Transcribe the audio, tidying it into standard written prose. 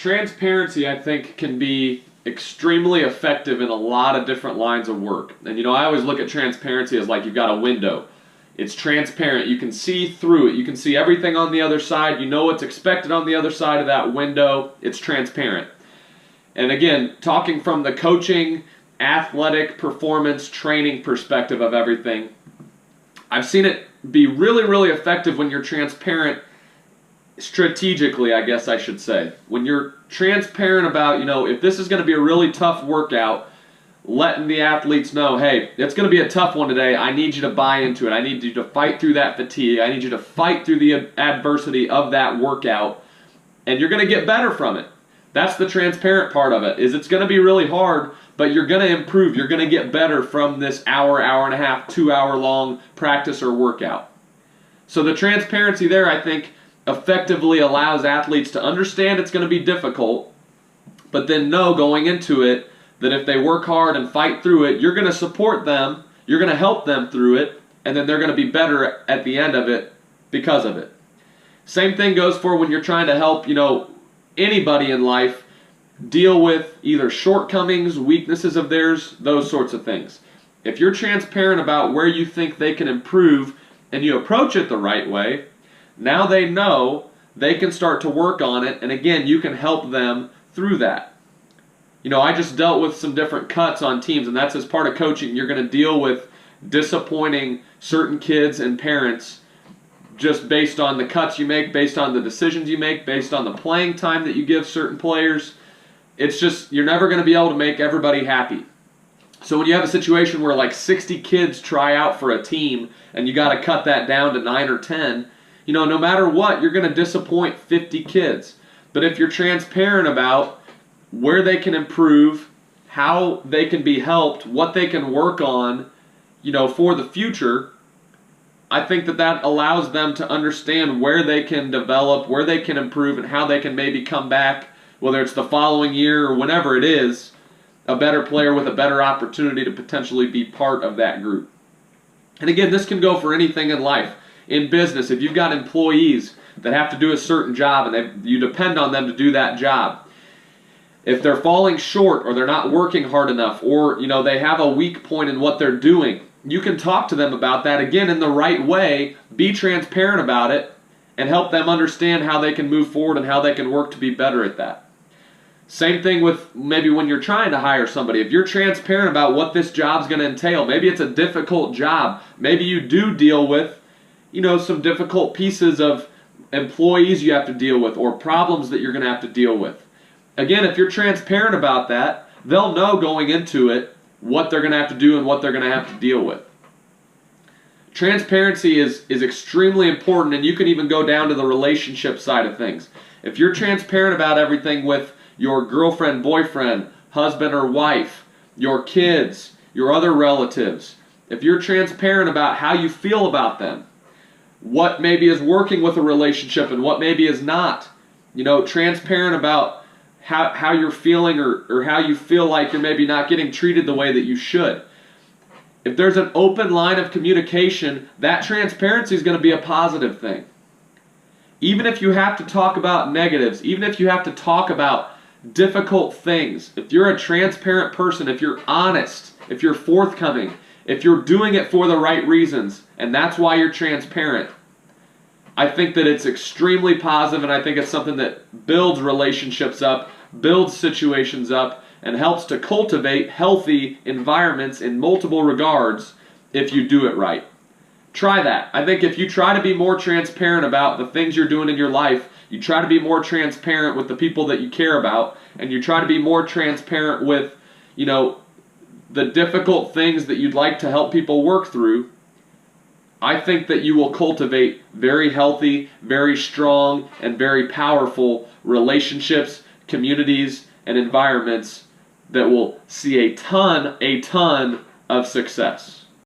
Transparency, I think, can be extremely effective in a lot of different lines of work. And I always look at transparency as like you've got a window. It's transparent. You can see through it. You can see everything on the other side. You know what's expected on the other side of that window. It's transparent. And again, talking from the coaching, athletic, performance, training perspective of everything, I've seen it be really, really effective when you're transparent strategically, I guess I should say. When you're transparent about, if this is going to be a really tough workout, letting the athletes know, hey, it's going to be a tough one today. I need you to buy into it. I need you to fight through that fatigue. I need you to fight through the adversity of that workout, and you're going to get better from it. That's the transparent part of it, is it's going to be really hard, but you're going to improve. You're going to get better from this hour, hour and a half, 2 hour long practice or workout. So the transparency there, I think, effectively allows athletes to understand it's going to be difficult, but then know going into it that if they work hard and fight through it, you're going to support them, you're going to help them through it, and then they're going to be better at the end of it because of it. Same thing goes for when you're trying to help, anybody in life deal with either shortcomings, weaknesses of theirs, those sorts of things. If you're transparent about where you think they can improve and you approach it the right way, now they know they can start to work on it, and again, you can help them through that. I just dealt with some different cuts on teams, and that's as part of coaching. You're going to deal with disappointing certain kids and parents just based on the cuts you make, based on the decisions you make, based on the playing time that you give certain players. It's just, you're never going to be able to make everybody happy. So when you have a situation where like 60 kids try out for a team and you got to cut that down to 9 or 10, no matter what, you're going to disappoint 50 kids. But if you're transparent about where they can improve, how they can be helped, what they can work on, for the future, I think that allows them to understand where they can develop, where they can improve, and how they can maybe come back, whether it's the following year or whenever it is, a better player with a better opportunity to potentially be part of that group. And again, this can go for anything in life. In business, if you've got employees that have to do a certain job and you depend on them to do that job, if they're falling short or they're not working hard enough, or they have a weak point in what they're doing, you can talk to them about that, again, in the right way, be transparent about it, and help them understand how they can move forward and how they can work to be better at that. Same thing with maybe when you're trying to hire somebody. If you're transparent about what this job's going to entail, maybe it's a difficult job, maybe you do deal with some difficult pieces of employees you have to deal with or problems that you're going to have to deal with. Again, if you're transparent about that, they'll know going into it what they're going to have to do and what they're going to have to deal with. Transparency is extremely important, and you can even go down to the relationship side of things. If you're transparent about everything with your girlfriend, boyfriend, husband or wife, your kids, your other relatives, if you're transparent about how you feel about them, what maybe is working with a relationship and what maybe is not, transparent about how you're feeling or how you feel like you're maybe not getting treated the way that you should. If there's an open line of communication, that transparency is going to be a positive thing. Even if you have to talk about negatives, even if you have to talk about difficult things, if you're a transparent person, if you're honest, if you're forthcoming, if you're doing it for the right reasons, and that's why you're transparent, I think that it's extremely positive, and I think it's something that builds relationships up, builds situations up, and helps to cultivate healthy environments in multiple regards if you do it right. Try that. I think if you try to be more transparent about the things you're doing in your life, you try to be more transparent with the people that you care about, and you try to be more transparent with, the difficult things that you'd like to help people work through, I think that you will cultivate very healthy, very strong, and very powerful relationships, communities, and environments that will see a ton of success.